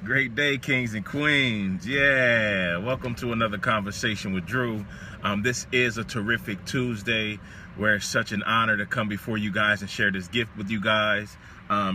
Great day, kings and queens. Yeah, welcome to another conversation with Drew. This is a terrific Tuesday where it's such an honor to come before you guys and share this gift with you guys.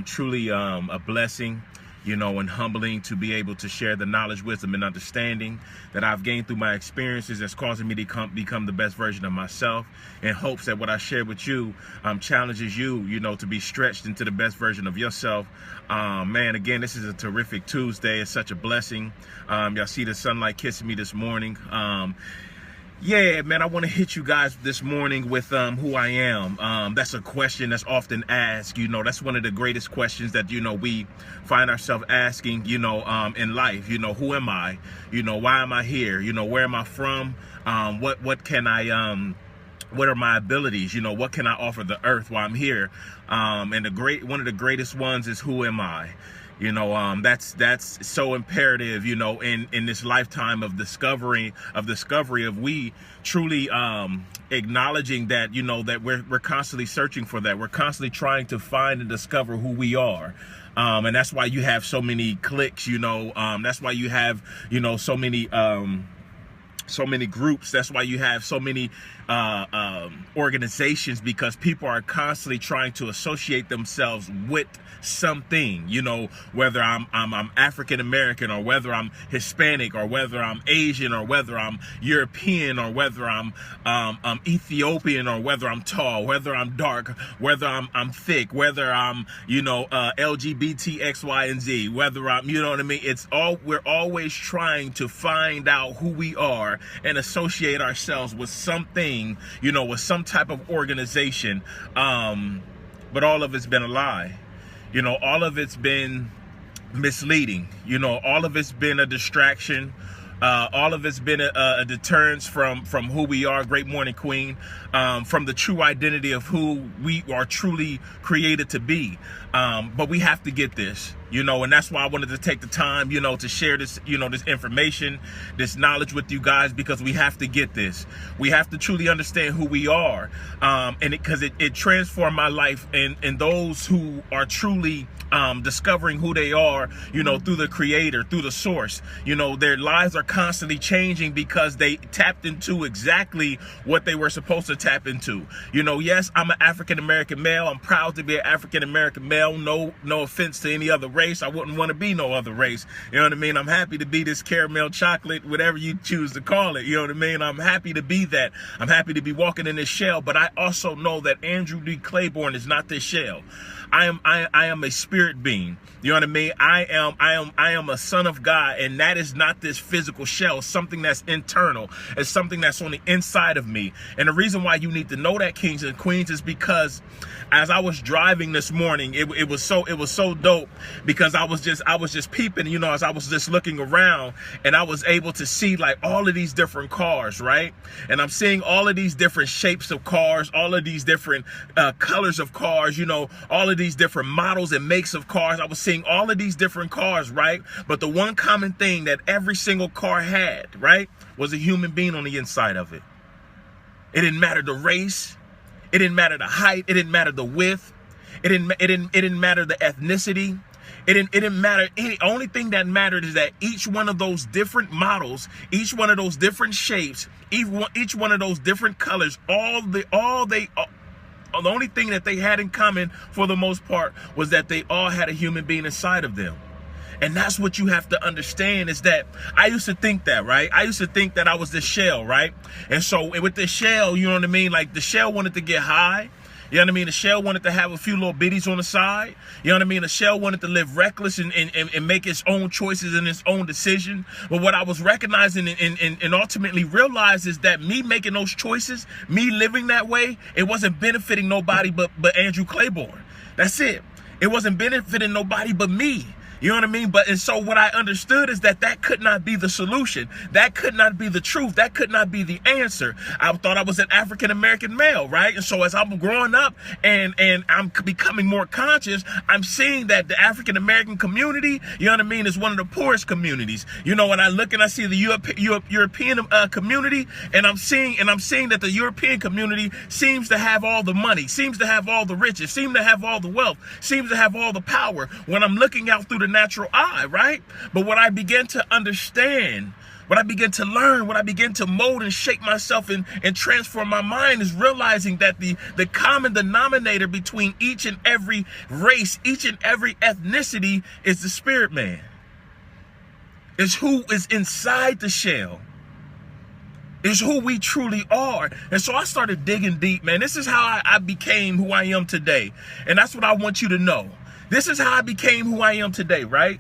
Truly a blessing, and humbling to be able to share the knowledge, wisdom, and understanding that I've gained through my experiences that's causing me to become the best version of myself, in hopes that what I share with you challenges you, to be stretched into the best version of yourself. Man, again, this is a terrific Tuesday. It's such a blessing. Y'all see the sunlight kissing me this morning. Yeah, man, I want to hit you guys this morning with who I am. That's a question that's often asked. That's one of the greatest questions that, we find ourselves asking, in life. Who am I? Why am I here? Where am I from? What can I, what are my abilities? What can I offer the earth while I'm here? And one of the greatest ones is, who am I? That's so imperative, in this lifetime of discovery of we truly acknowledging that, that we're constantly searching for that. We're constantly trying to find and discover who we are. And that's why you have so many cliques, that's why you have, so many groups. That's why you have so many organizations, because people are constantly trying to associate themselves with something, whether I'm African American, or whether I'm Hispanic, or whether I'm Asian, or whether I'm European, or whether I'm Ethiopian, or whether I'm tall, whether I'm dark, whether I'm thick, whether I'm LGBT X, Y, and Z, whether I'm, what I mean. We're always trying to find out who we are and associate ourselves with something, with some type of organization. But all of it's been a lie. All of it's been misleading. All of it's been a distraction. All of it's been a deterrence from who we are. Great morning, Queen. From the true identity of who we are truly created to be. But we have to get this, and that's why I wanted to take the time, to share this, this information, this knowledge with you guys, because we have to get this. We have to truly understand who we are. And because it transformed my life, and those who are truly discovering who they are, through the creator, through the source, their lives are constantly changing because they tapped into exactly what they were supposed to tap into. Yes, I'm an African American male. I'm proud to be an African American male. No offense to any other race. I wouldn't want to be no other race. You know what I mean? I'm happy to be this caramel chocolate, whatever you choose to call it. You know what I mean? I'm happy to be that. I'm happy to be walking in this shell, but I also know that Drew Clayborn is not this shell. I am a spirit being. You know what I mean? I am a son of God, and that is not this physical shell. It's something that's internal. It's something that's on the inside of me. And the reason why you need to know that, kings and queens, is because as I was driving this morning, it was so dope, because I was just peeping, as I was just looking around, and I was able to see like all of these different cars, right? And I'm seeing all of these different shapes of cars, all of these different colors of cars, all of these different models and makes of cars. I was seeing all of these different cars, right? But the one common thing that every single car had, right, was a human being on the inside of it. It didn't matter the race. It didn't matter the height. It didn't matter the width. It didn't matter the ethnicity. It didn't matter. The only thing that mattered is that each one of those different models, each one of those different shapes, each one of those different colors, the only thing that they had in common, for the most part, was that they all had a human being inside of them. And that's what you have to understand, is that I used to think that, right? I used to think that I was this shell, right? And so with the shell, you know what I mean? Like, the shell wanted to get high. You know what I mean? The shell wanted to have a few little bitties on the side. You know what I mean? The shell wanted to live reckless and make its own choices and its own decision. But what I was recognizing and ultimately realized is that me making those choices, me living that way, it wasn't benefiting nobody but Drew Clayborn. That's it. It wasn't benefiting nobody but me. You know what I mean? And so what I understood is that could not be the solution. That could not be the truth. That could not be the answer. I thought I was an African American male, right? And so as I'm growing up and I'm becoming more conscious, I'm seeing that the African American community, you know what I mean, is one of the poorest communities. When I look and I see the European community, and I'm seeing that the European community seems to have all the money, seems to have all the riches, seems to have all the wealth, seems to have all the power. When I'm looking out through the natural eye, right? But what I began to understand, what I begin to learn, what I begin to mold and shape myself and transform my mind is realizing that the common denominator between each and every race, each and every ethnicity is the spirit man. It's who is inside the shell. It's who we truly are. And so I started digging deep, man. This is how I became who I am today. And that's what I want you to know. This is how I became who I am today, right?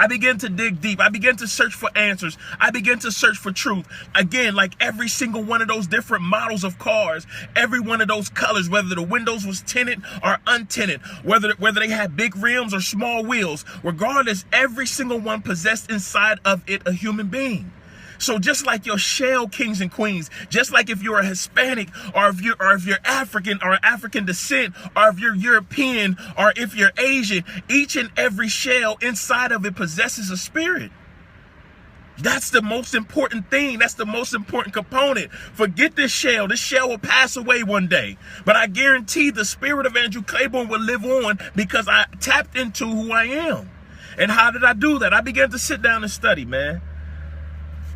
I began to dig deep. I began to search for answers. I began to search for truth. Again, like every single one of those different models of cars, every one of those colors, whether the windows was tinted or untinted, whether they had big rims or small wheels, regardless, every single one possessed inside of it a human being. So just like your shell kings and queens, just like if you're a Hispanic or if you're African or African descent, or if you're European or if you're Asian, each and every shell inside of it possesses a spirit. That's the most important thing. That's the most important component. Forget this shell. This shell will pass away one day. But I guarantee the spirit of Andrew Clayborn will live on because I tapped into who I am. And how did I do that? I began to sit down and study, man.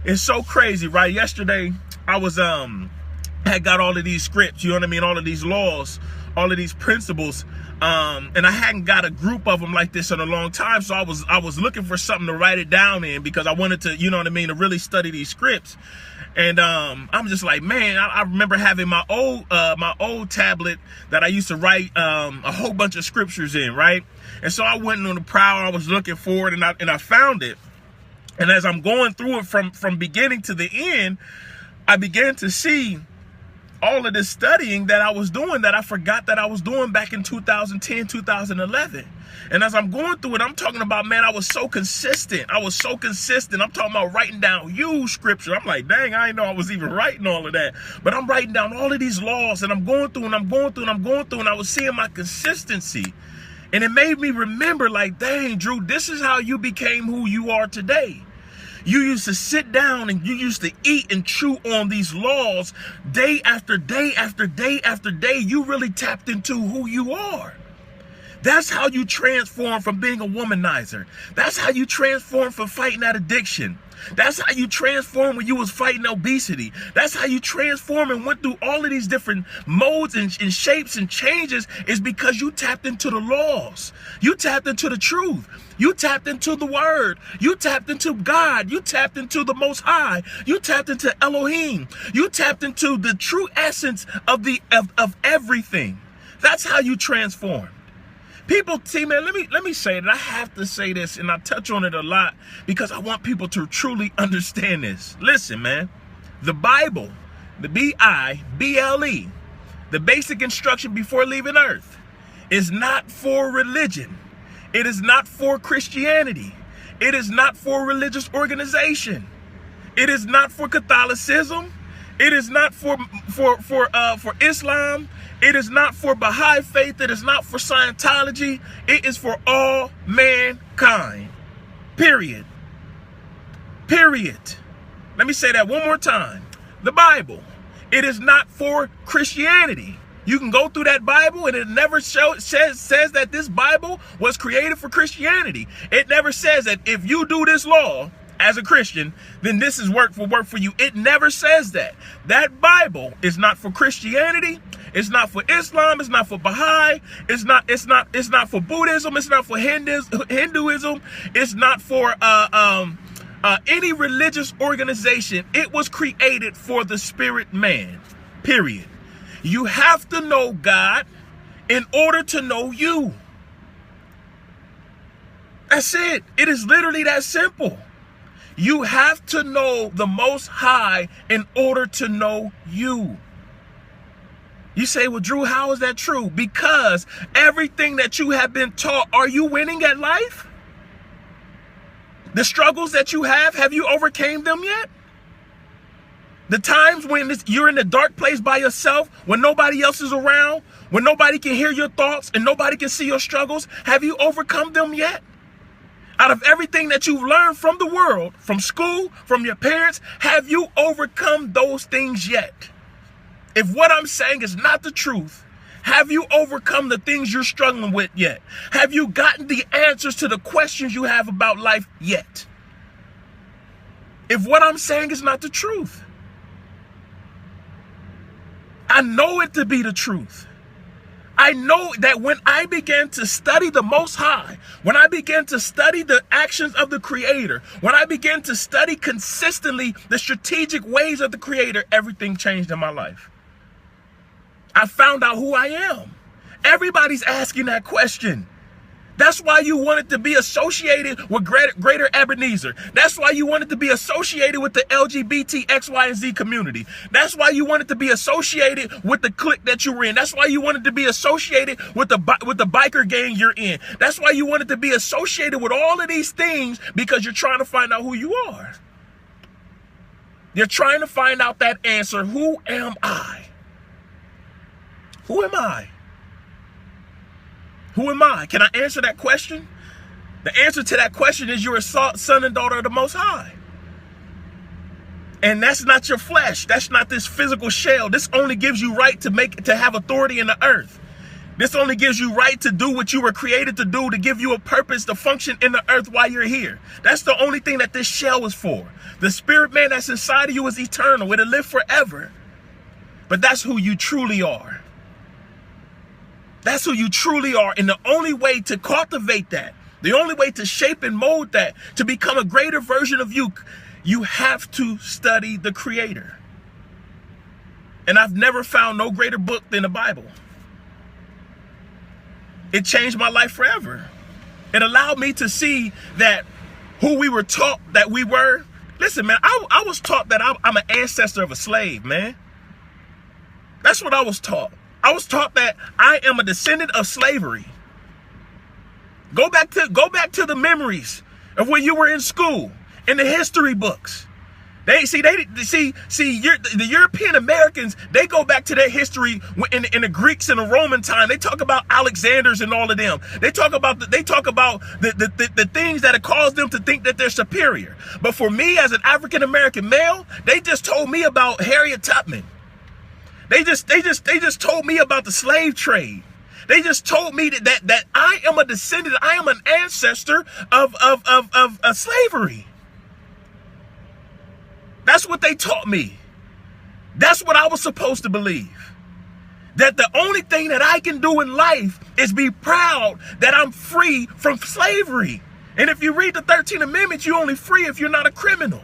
It's so crazy, right? Yesterday, I was had got all of these scripts, you know what I mean? All of these laws, all of these principles, and I hadn't got a group of them like this in a long time. So I was looking for something to write it down in because I wanted to, you know what I mean, to really study these scripts. And I'm just like, man, I remember having my old tablet that I used to write a whole bunch of scriptures in, right? And so I went on the prowl. I was looking for it, and I found it. And as I'm going through it from beginning to the end, I began to see all of this studying that I was doing that I forgot that I was doing back in 2010, 2011. And as I'm going through it, I'm talking about, man, I was so consistent. I'm talking about writing down huge scripture. I'm like, dang, I didn't know I was even writing all of that. But I'm writing down all of these laws, and I'm going through, and I was seeing my consistency. And it made me remember, like, dang, Drew, this is how you became who you are today. You used to sit down and you used to eat and chew on these laws day after day after day after day. You really tapped into who you are. That's how you transform from being a womanizer. That's how you transform from fighting that addiction. That's how you transform when you was fighting obesity. That's how you transform and went through all of these different modes and shapes and changes, is because you tapped into the laws. You tapped into the truth. You tapped into the word. You tapped into God. You tapped into the Most High. You tapped into Elohim. You tapped into the true essence of everything. That's how you transform. People, see, man, let me say that. I have to say this, and I touch on it a lot because I want people to truly understand this. Listen, man, the Bible, the Bible, the basic instruction before leaving earth, is not for religion. It is not for Christianity. It is not for religious organization. It is not for Catholicism. It is not for Islam. It is not for Baha'i faith. It is not for Scientology. It is for all mankind. Period. Period. Let me say that one more time. The Bible. It is not for Christianity. You can go through that Bible and it never says that this Bible was created for Christianity. It never says that if you do this law as a Christian, then this is work for you. It never says that. That Bible is not for Christianity. It's not for Islam. It's not for Baha'i. It's not for Buddhism. It's not for Hinduism. It's not for any religious organization. It was created for the spirit man. Period. You have to know God in order to know you. That's it. It is literally that simple. You have to know the Most High in order to know you. You say, well, Drew, how is that true? Because everything that you have been taught, are you winning at life? The struggles that you have you overcame them yet? The times when you're in the dark place by yourself, when nobody else is around, when nobody can hear your thoughts and nobody can see your struggles, have you overcome them yet? Out of everything that you've learned from the world, from school, from your parents, have you overcome those things yet? If what I'm saying is not the truth, Have you overcome the things you're struggling with yet? Have you gotten the answers to the questions you have about life yet? If what I'm saying is not the truth, I know it to be the truth. I know that when I began to study the Most High, when I began to study the actions of the Creator, when I began to study consistently the strategic ways of the Creator, everything changed in my life. I found out who I am. Everybody's asking that question. That's why you wanted to be associated with Greater Ebenezer. That's why you wanted to be associated with the LGBT X, Y, and Z community. That's why you wanted to be associated with the clique that you were in. That's why you wanted to be associated with the biker gang you're in. That's why you wanted to be associated with all of these things, because you're trying to find out who you are. You're trying to find out that answer. Who am I? Who am I? Who am I? Can I answer that question? The answer to that question is you're a son and daughter of the Most High. And that's not your flesh. That's not this physical shell. This only gives you right to have authority in the earth. This only gives you right to do what you were created to do, to give you a purpose to function in the earth while you're here. That's the only thing that this shell is for. The spirit man that's inside of you is eternal. It'll live forever. But that's who you truly are. That's who you truly are. And the only way to cultivate that, the only way to shape and mold that, to become a greater version of you, you have to study the Creator. And I've never found no greater book than the Bible. It changed my life forever. It allowed me to see that who we were taught that we were. Listen, man, I was taught that I'm an ancestor of a slave, man. That's what I was taught. I was taught that I am a descendant of slavery. Go back to the memories of when you were in school, in the history books. The European Americans, they go back to their history in the Greeks and the Roman time. They talk about Alexanders and all of them. They talk about the things that have caused them to think that they're superior. But for me, as an African American male, they just told me about Harriet Tubman. They just told me about the slave trade. They just told me that I am a descendant, I am an ancestor of slavery. That's what they taught me. That's what I was supposed to believe. That the only thing that I can do in life is be proud that I'm free from slavery. And if you read the 13th Amendment, you're only free if you're not a criminal.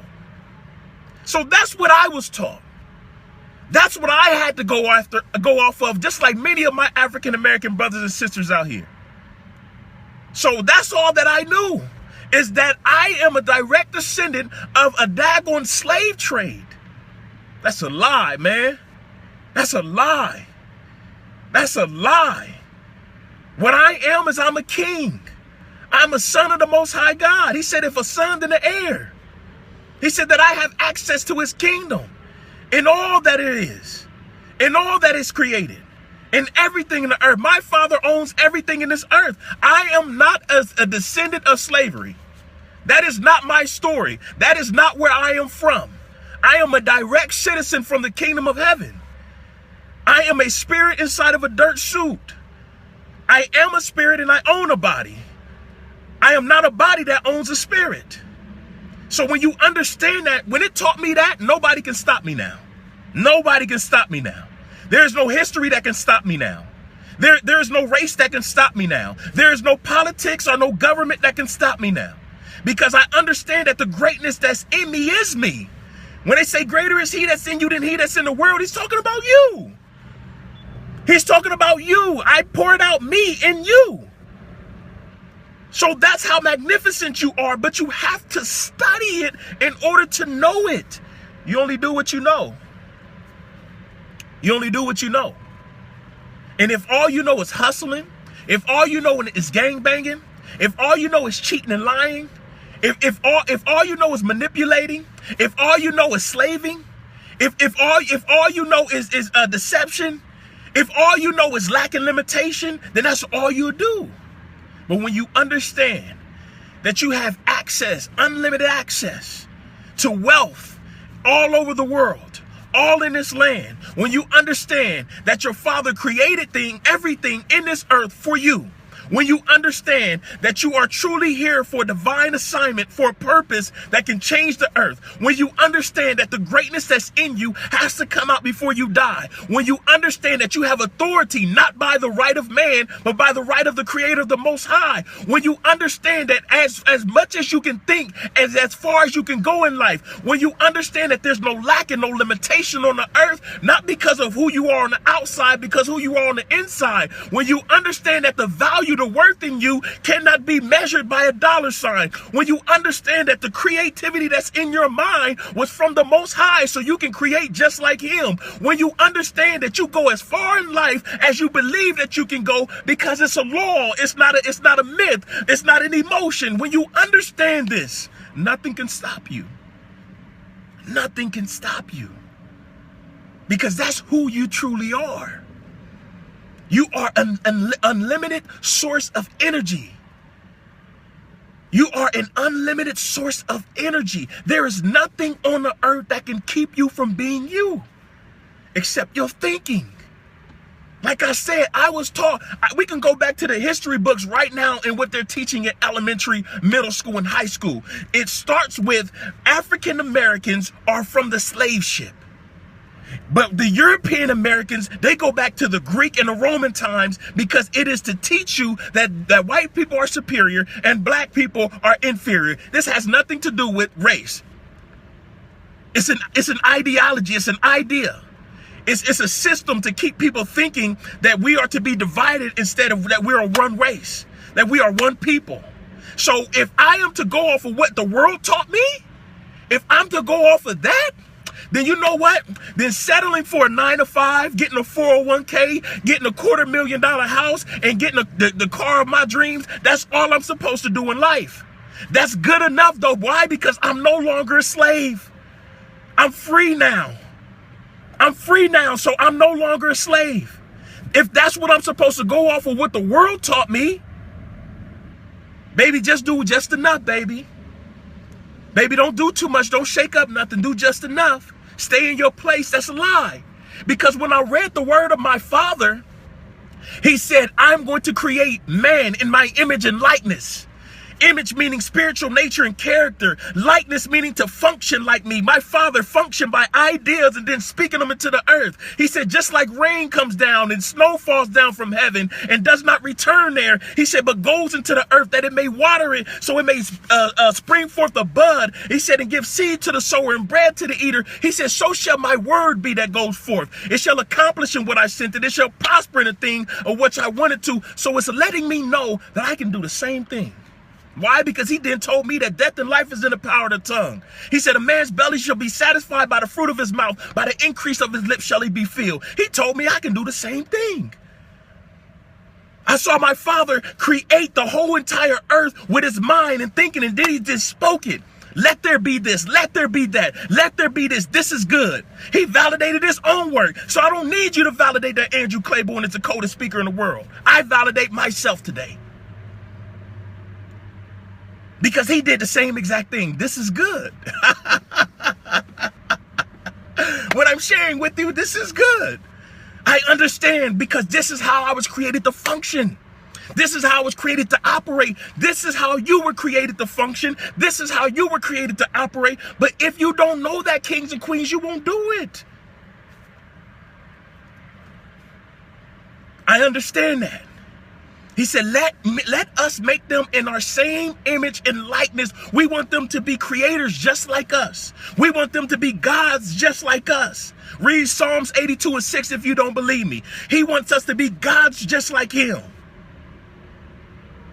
So that's what I was taught. That's what I had to go off of, just like many of my African American brothers and sisters out here. So that's all that I knew, is that I am a direct descendant of a daggone slave trade. That's a lie, man. That's a lie. That's a lie. What I am is I'm a king. I'm a son of the Most High God. He said, if a son, then an heir. He said that I have access to his kingdom. In all that it is, in all that is created, in everything in the earth. My Father owns everything in this earth. I am not a descendant of slavery. That is not my story. That is not where I am from. I am a direct citizen from the kingdom of heaven. I am a spirit inside of a dirt suit. I am a spirit and I own a body. I am not a body that owns a spirit. So when you understand that, when it taught me that, nobody can stop me now. Nobody can stop me now. There is no history that can stop me now. There is no race that can stop me now. There is no politics or no government that can stop me now. Because I understand that the greatness that's in me is me. When they say greater is he that's in you than he that's in the world, he's talking about you. He's talking about you. I poured out me in you. So that's how magnificent you are, but you have to study it in order to know it. You only do what you know. You only do what you know. And if all you know is hustling, if all you know is gangbanging, if all you know is cheating and lying, if all you know is manipulating, if all you know is slaving, if all you know is deception, if all you know is lack and limitation, then that's all you do. But when you understand that you have access, unlimited access to wealth all over the world, all in this land, when you understand that your Father created everything in this earth for you, when you understand that you are truly here for a divine assignment, for a purpose that can change the earth, when you understand that the greatness that's in you has to come out before you die, when you understand that you have authority not by the right of man, but by the right of the Creator of the Most High, when you understand that as much as you can think, as far as you can go in life, when you understand that there's no lack and no limitation on the earth, not because of who you are on the outside, because who you are on the inside, when you understand that the value, the worth in you cannot be measured by a dollar sign, when you understand that the creativity that's in your mind was from the Most High so you can create just like Him, when you understand that you go as far in life as you believe that you can go because it's a law, it's not a myth, it's not an emotion. When you understand this, nothing can stop you. Nothing can stop you, because that's who you truly are. You are an unlimited source of energy. You are an unlimited source of energy. There is nothing on the earth that can keep you from being you, except your thinking. Like I said, I was taught, we can go back to the history books right now and what they're teaching in elementary, middle school, and high school. It starts with African Americans are from the slave ship. But the European Americans, they go back to the Greek and the Roman times, because it is to teach you that white people are superior and black people are inferior. This has nothing to do with race. It's an ideology. It's an idea. It's a system to keep people thinking that we are to be divided instead of that we are one race, that we are one people. So if I am to go off of what the world taught me, if I'm to go off of that, then you know what? Then settling for a 9-to-5, getting a 401k, getting a $250,000 house, and getting the car of my dreams, that's all I'm supposed to do in life. That's good enough though. Why? Because I'm no longer a slave. I'm free now. I'm free now, so I'm no longer a slave. If that's what I'm supposed to go off of what the world taught me, baby, just do just enough, baby. Baby, don't do too much. Don't shake up nothing. Do just enough. Stay in your place. That's a lie. Because when I read the word of my Father, He said, I'm going to create man in my image and likeness. Image meaning spiritual nature and character. Likeness meaning to function like me. My Father functioned by ideas and then speaking them into the earth. He said, just like rain comes down and snow falls down from heaven and does not return there, He said, but goes into the earth that it may water it, so it may spring forth a bud. He said, and give seed to the sower and bread to the eater. He said, so shall my word be that goes forth. It shall accomplish in what I sent it. It shall prosper in the thing of which I wanted to. So it's letting me know that I can do the same thing. Why? Because He then told me that death and life is in the power of the tongue. He said, a man's belly shall be satisfied by the fruit of his mouth. By the increase of his lips shall he be filled. He told me I can do the same thing. I saw my Father create the whole entire earth with His mind and thinking, and then He just spoke it. Let there be this. Let there be that. Let there be this. This is good. He validated His own work. So I don't need you to validate that Andrew Clayborn is the coldest speaker in the world. I validate myself today. Because He did the same exact thing. This is good. What I'm sharing with you, this is good. I understand, because this is how I was created to function. This is how I was created to operate. This is how you were created to function. This is how you were created to operate. But if you don't know that, kings and queens, you won't do it. I understand that. He said, let us make them in our same image and likeness. We want them to be creators just like us. We want them to be gods just like us. Read Psalms 82:6 if you don't believe me. He wants us to be gods just like Him.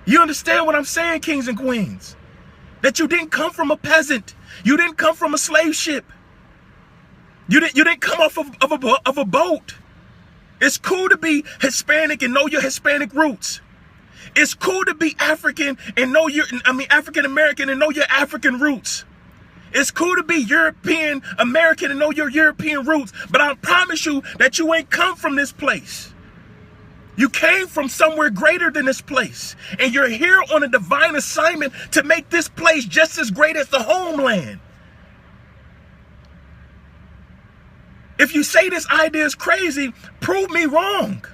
You understand what I'm saying, kings and queens? That you didn't come from a peasant. You didn't come from a slave ship. You didn't come off of a boat. It's cool to be Hispanic and know your Hispanic roots. It's cool to be African and know African American and know your African roots. It's cool to be European American and know your European roots. But I promise you that you ain't come from this place. You came from somewhere greater than this place. And you're here on a divine assignment to make this place just as great as the homeland. If you say this idea is crazy, prove me wrong.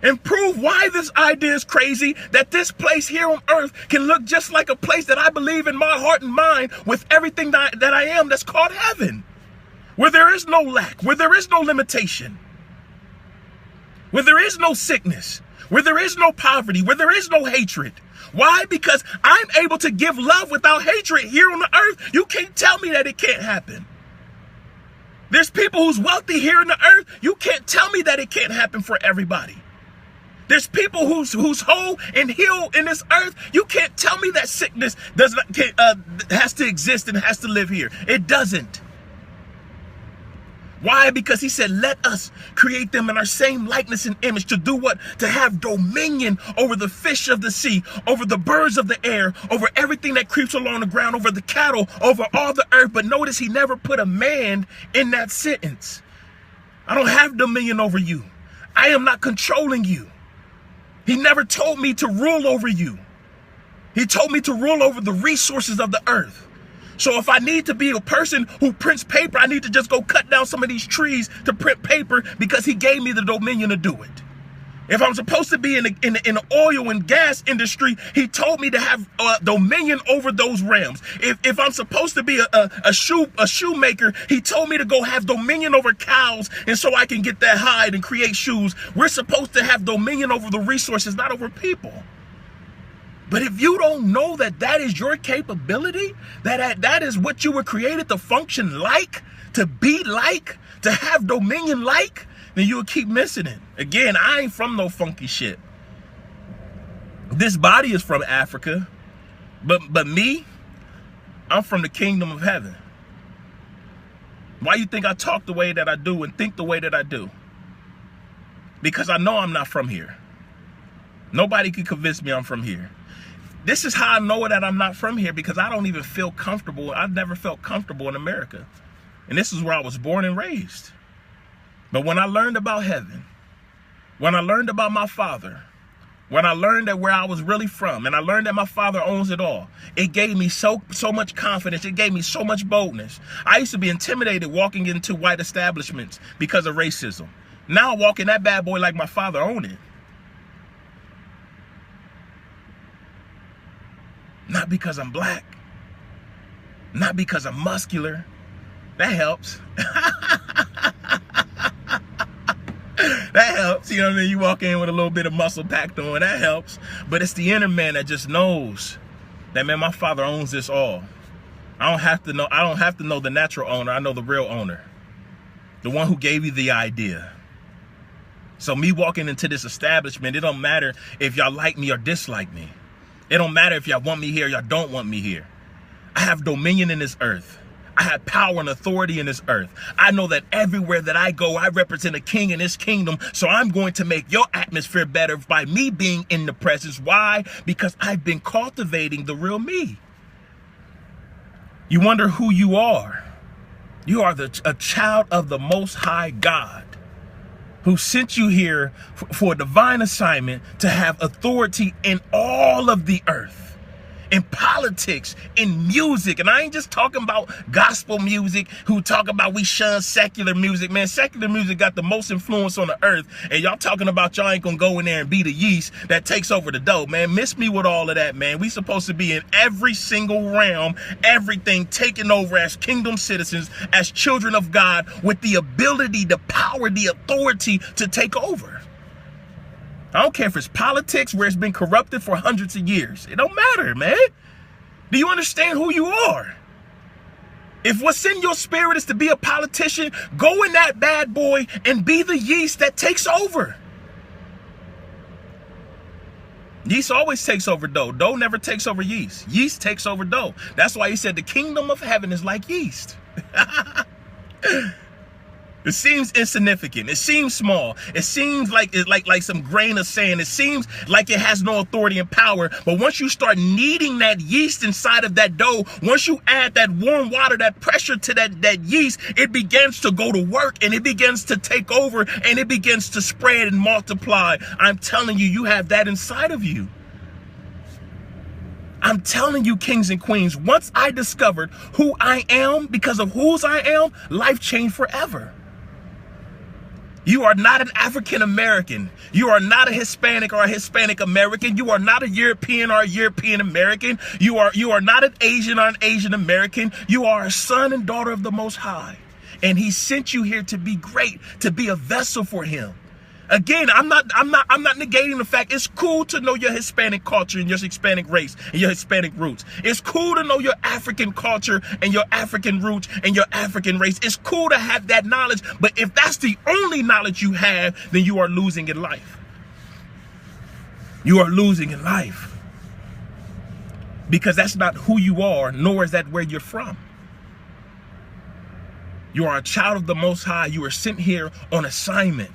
And prove why this idea is crazy, that this place here on earth can look just like a place that I believe in my heart and mind with everything that I am, that's called heaven. Where there is no lack, where there is no limitation, where there is no sickness, where there is no poverty, where there is no hatred. Why? Because I'm able to give love without hatred here on the earth. You can't tell me that it can't happen. There's people who's wealthy here on the earth. You can't tell me that it can't happen for everybody. There's people who's whole and healed in this earth. You can't tell me that sickness has to exist and has to live here. It doesn't. Why? Because he said, let us create them in our same likeness and image. To do what? To have dominion over the fish of the sea, over the birds of the air, over everything that creeps along the ground, over the cattle, over all the earth. But notice he never put a man in that sentence. I don't have dominion over you. I am not controlling you. He never told me to rule over you. He told me to rule over the resources of the earth. So if I need to be a person who prints paper, I need to just go cut down some of these trees to print paper because he gave me the dominion to do it. If I'm supposed to be in the oil and gas industry, he told me to have dominion over those realms. If I'm supposed to be a shoemaker, he told me to go have dominion over cows, and so I can get that hide and create shoes. We're supposed to have dominion over the resources, not over people. But if you don't know that that is your capability, that is what you were created to function like, to be like, to have dominion like, then you'll keep missing it. Again, I ain't from no funky shit. This body is from Africa, but me, I'm from the kingdom of heaven. Why you think I talk the way that I do and think the way that I do? Because I know I'm not from here. Nobody can convince me I'm from here. This is how I know that I'm not from here, because I don't even feel comfortable. I've never felt comfortable in America. And this is where I was born and raised. But when I learned about heaven, when I learned about my father, when I learned that where I was really from, and I learned that my father owns it all, it gave me so much confidence. It gave me so much boldness. I used to be intimidated walking into white establishments because of racism. Now I walk in that bad boy like my father owned it. Not because I'm black. Not because I'm muscular. That helps. That helps. You know what I mean? You walk in with a little bit of muscle packed on. That helps. But it's the inner man that just knows that, man, my father owns this all. I don't have to know the natural owner. I know the real owner. The one who gave you the idea. So me walking into this establishment, it don't matter if y'all like me or dislike me. It don't matter if y'all want me here or y'all don't want me here. I have dominion in this earth. I have power and authority in this earth. I know that everywhere that I go, I represent a king in this kingdom. So I'm going to make your atmosphere better by me being in the presence. Why? Because I've been cultivating the real me. You wonder who you are. You are a child of the Most High God, who sent you here for a divine assignment to have authority in all of the earth. In politics, in music. And I ain't just talking about gospel music, who talk about we shun secular music. Man, secular music got the most influence on the earth. And y'all talking about y'all ain't gonna go in there and be the yeast that takes over the dough. Man, miss me with all of that, man. We supposed to be in every single realm, everything taken over as kingdom citizens, as children of God, with the ability, the power, the authority to take over. I don't care if it's politics where it's been corrupted for hundreds of years. It don't matter, man. Do you understand who you are? If what's in your spirit is to be a politician, go in that bad boy and be the yeast that takes over. Yeast always takes over dough. Dough never takes over yeast. Yeast takes over dough. That's why he said the kingdom of heaven is like yeast. It seems insignificant. It seems small. It seems like it's like some grain of sand. It seems like it has no authority and power. But once you start kneading that yeast inside of that dough, once you add that warm water, that pressure to that yeast, it begins to go to work, and it begins to take over, and it begins to spread and multiply. I'm telling you, you have that inside of you. I'm telling you, kings and queens, once I discovered who I am because of whose I am, life changed forever. You are not an African American. You are not a Hispanic or a Hispanic American. You are not a European or a European American. You are not an Asian or an Asian American. You are a son and daughter of the Most High. And he sent you here to be great, to be a vessel for him. Again, I'm not negating the fact it's cool to know your Hispanic culture and your Hispanic race and your Hispanic roots. It's cool to know your African culture and your African roots and your African race. It's cool to have that knowledge, but if that's the only knowledge you have, then you are losing in life. You are losing in life. Because that's not who you are, nor is that where you're from. You are a child of the Most High. You are sent here on assignment.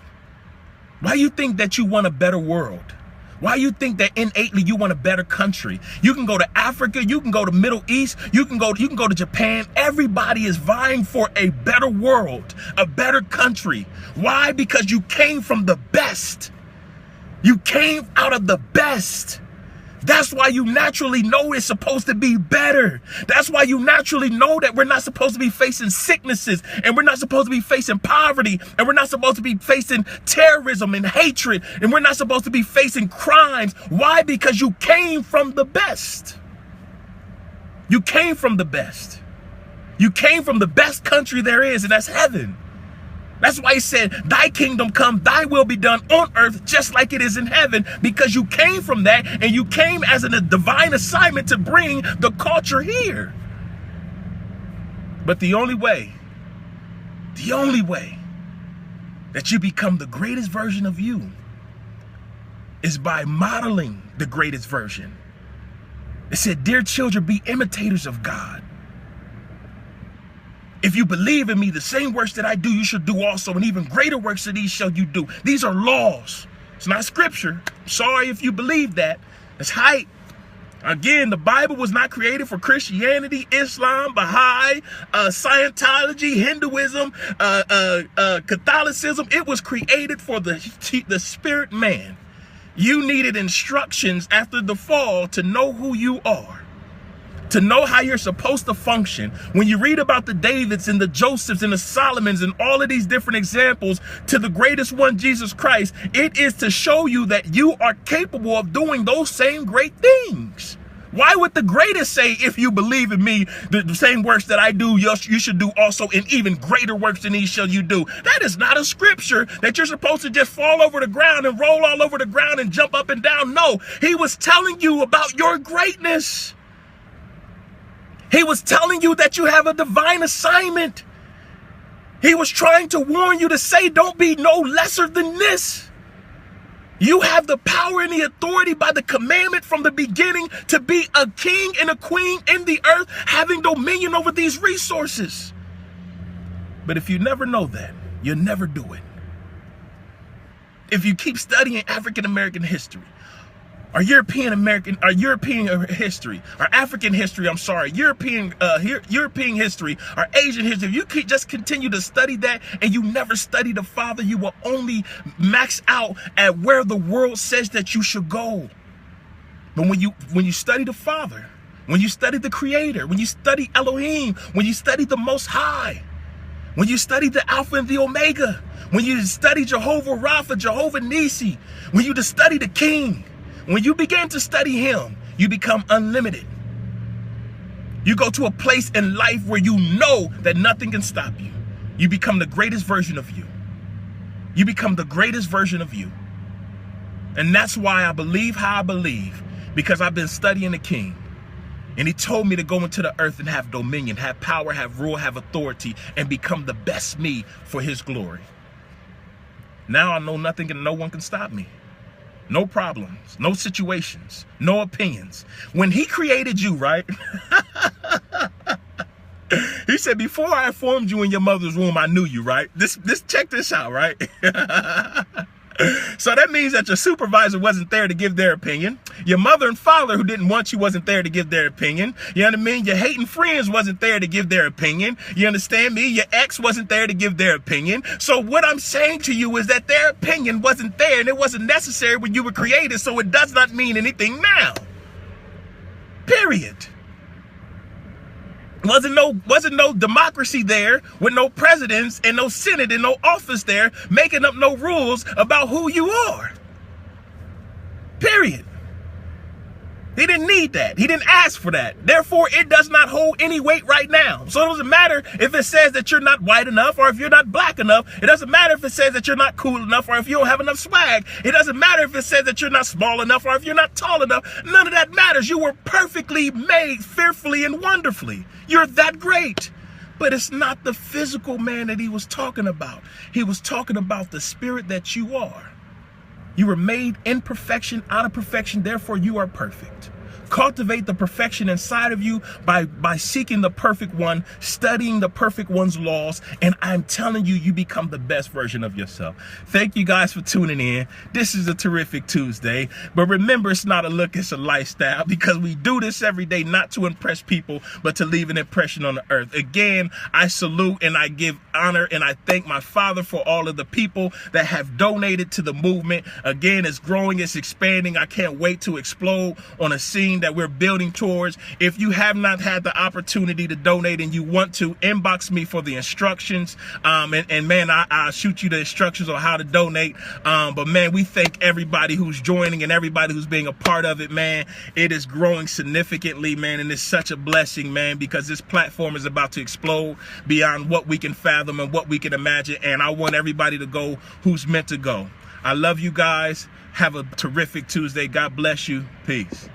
Why you think that you want a better world? Why you think that innately you want a better country? You can go to Africa, you can go to Middle East, you can go to Japan. Everybody is vying for a better world, a better country. Why? Because you came from the best. You came out of the best. That's why you naturally know it's supposed to be better. That's why you naturally know that we're not supposed to be facing sicknesses, and we're not supposed to be facing poverty, and we're not supposed to be facing terrorism and hatred, and we're not supposed to be facing crimes. Why? Because you came from the best. You came from the best. You came from the best country there is, and that's heaven. That's why he said, thy kingdom come, thy will be done on earth just like it is in heaven, because you came from that, and you came as a divine assignment to bring the culture here. But the only way that you become the greatest version of you is by modeling the greatest version. It said, dear children, be imitators of God. If you believe in me, the same works that I do, you should do also, and even greater works than these shall you do. These are laws. It's not scripture. Sorry if you believe that. It's hype. Again, the Bible was not created for Christianity, Islam, Baha'i, Scientology, Hinduism, Catholicism. It was created for the spirit man. You needed instructions after the fall to know who you are, to know how you're supposed to function. When you read about the Davids and the Josephs and the Solomons and all of these different examples to the greatest one, Jesus Christ, it is to show you that you are capable of doing those same great things. Why would the greatest say, if you believe in me, the same works that I do, you should do also, and even greater works than these shall you do? That is not a scripture that you're supposed to just fall over the ground and roll all over the ground and jump up and down. No, he was telling you about your greatness. He was telling you that you have a divine assignment. He was trying to warn you to say, don't be no lesser than this. You have the power and the authority by the commandment from the beginning to be a king and a queen in the earth, having dominion over these resources. But if you never know that, you'll never do it. If you keep studying African American history, or European history, or African history, European history, or Asian history, you could just continue to study that and you never study the Father, you will only max out at where the world says that you should go. But when you study the Father, when you study the Creator, when you study Elohim, when you study the Most High, when you study the Alpha and the Omega, when you study Jehovah Rapha, Jehovah Nisi, when you just study the King, when you begin to study him, you become unlimited. You go to a place in life where you know that nothing can stop you. You become the greatest version of you. You become the greatest version of you. And that's why I believe how I believe, because I've been studying the King. And he told me to go into the earth and have dominion, have power, have rule, have authority, and become the best me for his glory. Now I know nothing and no one can stop me. No problems, no situations, no opinions. When he created you, right? He said, before I formed you in your mother's womb, I knew you, right? Check this out, right? So that means that your supervisor wasn't there to give their opinion. Your mother and father who didn't want you wasn't there to give their opinion. You know what I mean? Your hating friends wasn't there to give their opinion. You understand me? Your ex wasn't there to give their opinion. So what I'm saying to you is that their opinion wasn't there and it wasn't necessary when you were created. So it does not mean anything now. Period. Wasn't no democracy there with no presidents and no Senate and no office there making up no rules about who you are. Period. He didn't need that. He didn't ask for that. Therefore, it does not hold any weight right now. So it doesn't matter if it says that you're not white enough or if you're not black enough. It doesn't matter if it says that you're not cool enough or if you don't have enough swag. It doesn't matter if it says that you're not small enough or if you're not tall enough. None of that matters. You were perfectly made, fearfully and wonderfully. You're that great. But it's not the physical man that he was talking about. He was talking about the spirit that you are. You were made in perfection, out of perfection, therefore you are perfect. Cultivate the perfection inside of you by seeking the perfect one, studying the perfect one's laws, and I'm telling you, you become the best version of yourself. Thank you guys for tuning in. This is a terrific Tuesday, but remember, it's not a look, it's a lifestyle, because we do this every day not to impress people, but to leave an impression on the earth. Again, I salute and I give honor and I thank my Father for all of the people that have donated to the movement. Again, it's growing, it's expanding. I can't wait to explode on a scene that we're building towards. If you have not had the opportunity to donate and you want to, inbox me for the instructions, and man, I'll shoot you the instructions on how to donate. But man, we thank everybody who's joining and everybody who's being a part of it, man. It is growing significantly, man, and it's such a blessing, man, because this platform is about to explode beyond what we can fathom and what we can imagine, and I want everybody to go who's meant to go. I love you guys. Have a terrific Tuesday. God bless you. Peace.